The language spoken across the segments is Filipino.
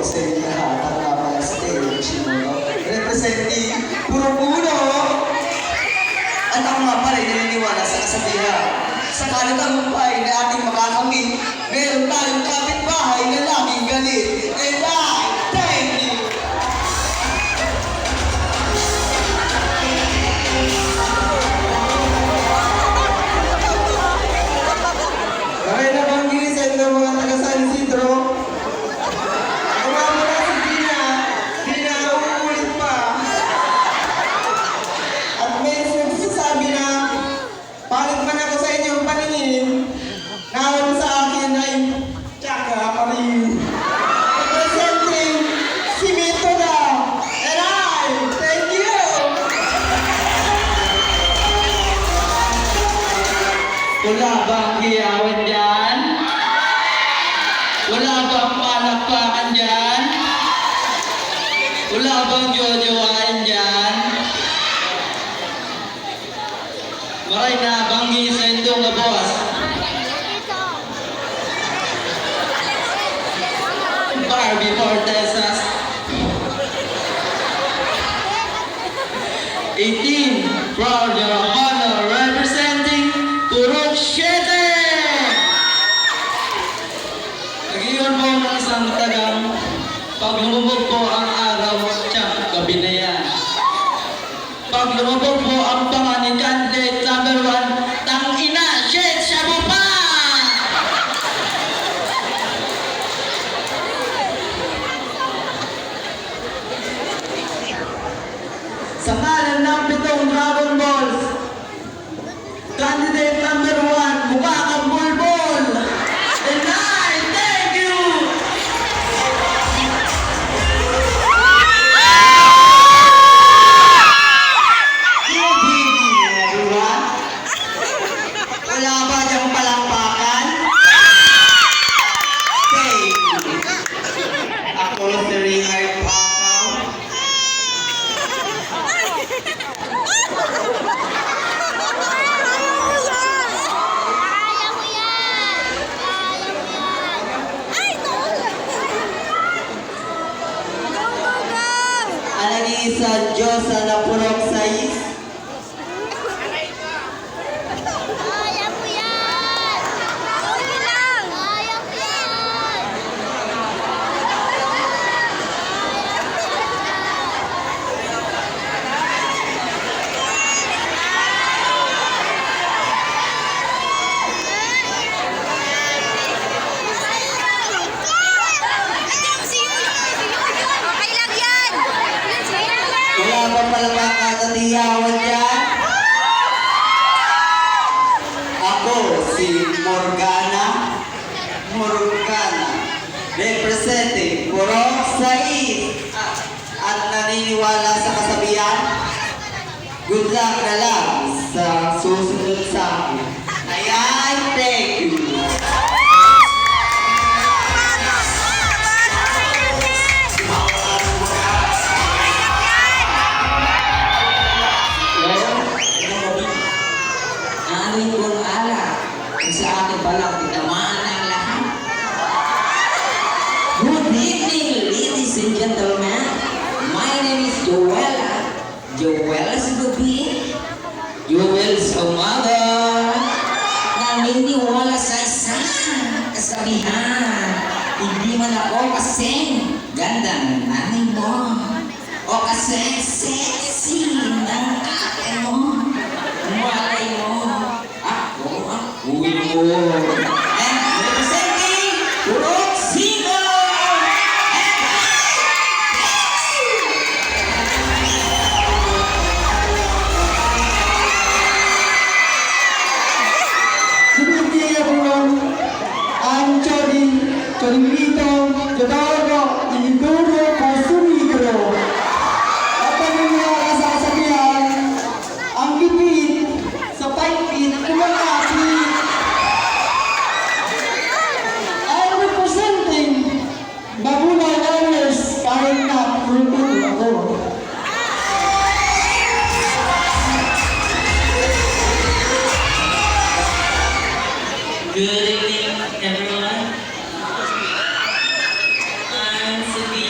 sa inyo lahat. Ako nga pala si Teo Shimono, representing Puro-Puno. At ako nga pala naniniwala sa kasabihan. Sa kalatagumpay na ating makakamit, meron tayong kapitbahay na laging galit. And I thank you! Okay na bang ginisend ng mga taga San Isidro? Ako nga muna si Gina. Gina, uulit pa. At may nagsasabi na palit man ako sa inyong paningin, naawal sa akin ay tsaka pa rin. Representing si Mito na. And I thank you! Wala bang hiyawan dyan? Wala bang palakpakan dyan? Wala bang jojowain dyan? Maray na banggi sa indong nga boss. Barbie Fortesas 18 proud your honor representing Purok 7. Nag-iyon po ng isang tagang pag lumubog po ang araw at gabi na yan. Pag lumubog po ang pangalan candidate number 1, tangina, shit, shabu pa! Sa ngalan ng 7 Dragon Balls, candidate number 1, mukha kang bulbol. And I thank you! Good evening, everyone. Wala ba diyang palakpakan? Thank you. Ako si Ringard Pakaw. Kaya mo yan! Kaya mo yan! Ay, no! Go, go, go! Alagi sa Diyos na Purok 6. Kaya mo yan! Sige lang! Kaya mo yan! Okay lang yan! Wala ba palakpakan at iyawan dyan? Ako si Morgana, representing Purok 6. At naniniwala sa kasabihan, good luck na lang sa susunod sa akin. Ayan, thank you. Aling kong ala, kung sa akin palang tinamaan ang lahat. Good evening, ladies and gentlemen. My name is Joella. Joella's gabi. Joel's umaga. Naniniwala sa isang kasabihan. Hindi man ako kasing ganda ng nanay mo. O kasing sexy ng ate mo. Malay mo, ako ang uwi mo. And representing Purok 5! Good evening, everyone. I'm Choring Lito, Jodoro, Induro, Pasumigro. At naniniwala sa kasabihan, ang gipit sa paipit kumakapit. I'm representing Babunay Warriors, kahit na Puro-Puno ako. Good evening, everyone. I'm Sabi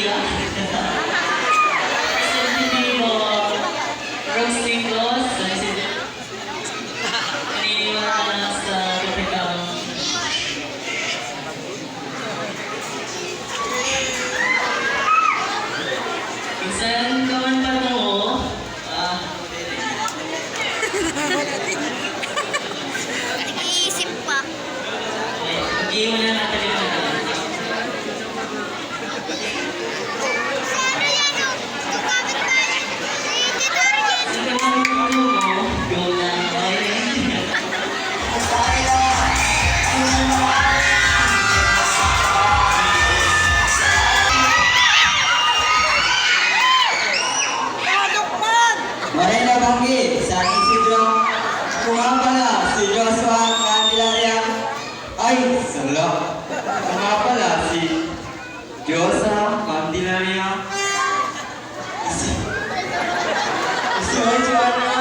Ay, sala. Ako nga pala si Diyosa Candelaria. Si Juana